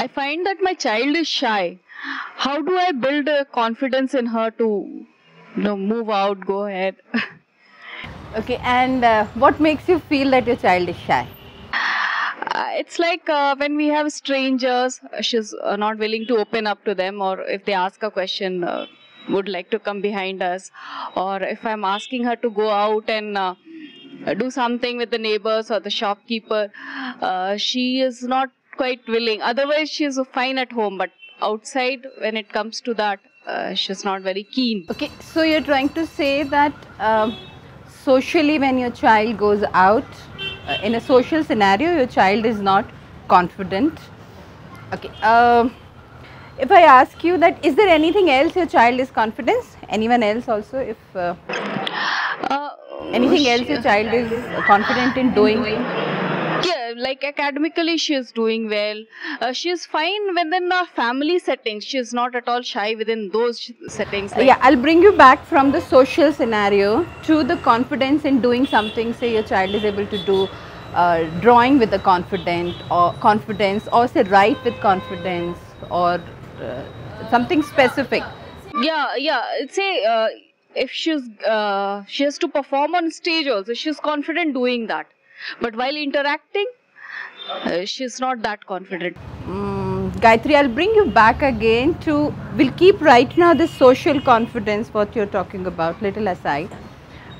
I find that my child is shy. How do I build a confidence in her to move out, go ahead? Okay, and what makes you feel that your child is shy? It's like when we have strangers, she's not willing to open up to them, or if they ask a question, would like to come behind us, or if I'm asking her to go out and do something with the neighbors or the shopkeeper, she is not quite willing. Otherwise, she is fine at home, but outside, when it comes to that, she's not very keen. Okay, so you're trying to say that socially, when your child goes out in a social scenario, your child is not confident. Okay, if I ask you that, is there anything else your child is confident? Anyone else also? If Uh, anything else your child is confident in doing? Yeah, like academically she is doing well. She is fine within a family settings. She is not at all shy within those settings. Yeah, I'll bring you back from the social scenario to the confidence in doing something. Say your child is able to do drawing with the confidence, or say write with confidence, or something specific. Yeah. Say if she has to perform on stage also, she is confident doing that. But while interacting, she is not that confident. Gayatri, I'll bring you back again to, we'll keep right now this social confidence, what you're talking about, little aside.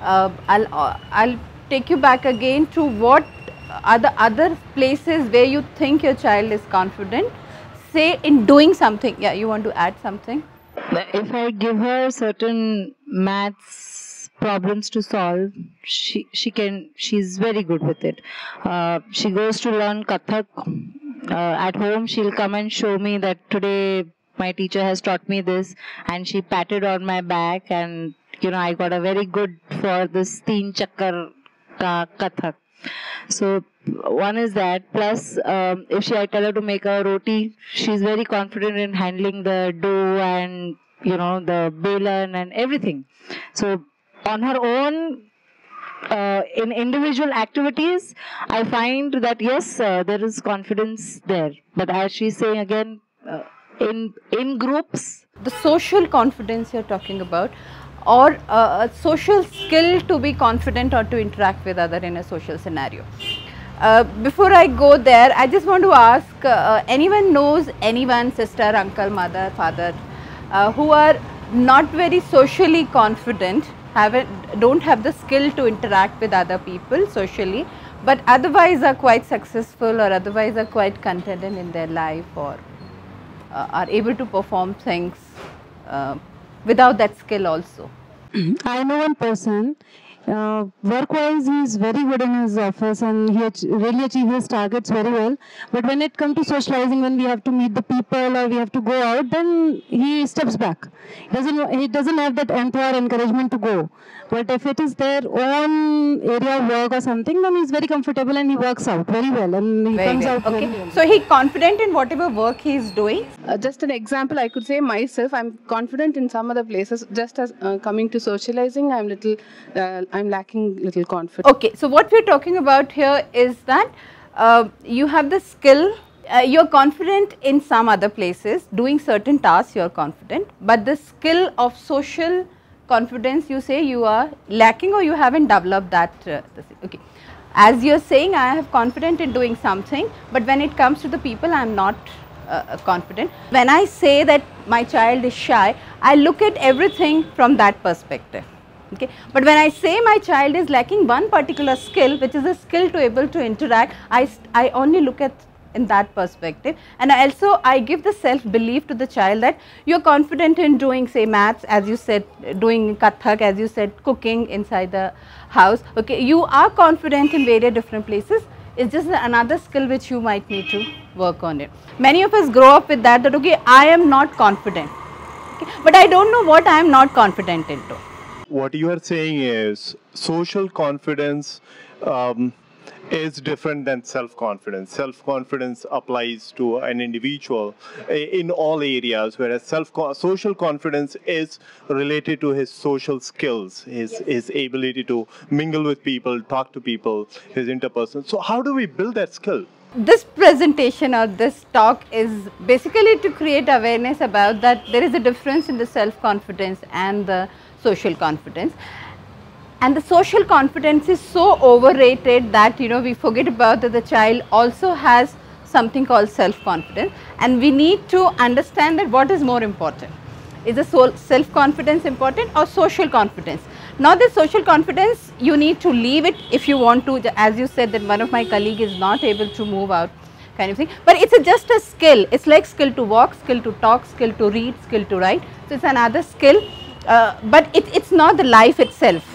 I'll take you back again to what are the other places where you think your child is confident, say in doing something. Yeah, you want to add something? If I give her certain maths problems to solve, she's very good with it. She goes to learn Kathak. At home, she'll come and show me that today my teacher has taught me this, and she patted on my back, and I got a very good for this teen chakkar ka Kathak. So one is that. Plus, if I tell her to make a roti, she's very confident in handling the dough and the balan and everything. So on her own, in individual activities, I find that yes, there is confidence there. But as she's saying again, in groups, the social confidence you're talking about, or a social skill to be confident or to interact with other in a social scenario. Before I go there, I just want to ask, anyone knows anyone, sister, uncle, mother, father, who are not very socially confident, don't have the skill to interact with other people socially, but otherwise are quite successful, or otherwise are quite contented in their life, or are able to perform things without that skill also? I know one person, work-wise he is very good in his office and he really achieves his targets very well. But when it comes to socializing, when we have to meet the people or we have to go out, then he steps back. He doesn't have that entire encouragement to go. But if it is their own area of work or something, then he's very comfortable and he works out very well and he comes out okay. very well. So he confident in whatever work he is doing? Just an example, I could say myself, I'm confident in some other places. Just as coming to socializing, I'm lacking little confidence. Okay, so what we're talking about here is that you have the skill, you're confident in some other places, doing certain tasks you're confident, but the skill of social confidence you say you are lacking, or you haven't developed that. Okay, as you're saying, I have confidence in doing something, but when it comes to the people, I'm not confident. When I say that my child is shy, I look at everything from that perspective. Okay. But when I say my child is lacking one particular skill, which is a skill to able to interact, I only look at in that perspective, and also I give the self belief to the child that you're confident in doing, say, maths, as you said, doing Kathak, as you said, cooking inside the house. Okay, you are confident in various different places. It's just another skill which you might need to work on it. Many of us grow up with that okay, I am not confident, okay, but I don't know what I am not confident into. What you are saying is social confidence is different than self-confidence. Self-confidence applies to an individual in all areas, whereas social confidence is related to his social skills, his ability to mingle with people, talk to people, his interpersonal. So how do we build that skill? this presentation or this talk is basically to create awareness about that there is a difference in the self-confidence and the social confidence. And the social confidence is so overrated that we forget about that the child also has something called self-confidence, and we need to understand that what is more important. Is the self-confidence important or social confidence? Not the social confidence, you need to leave it if you want to, as you said that one of my colleague is not able to move out kind of thing, but it's just a skill. It's like skill to walk, skill to talk, skill to read, skill to write. So it's another skill, but it's not the life itself.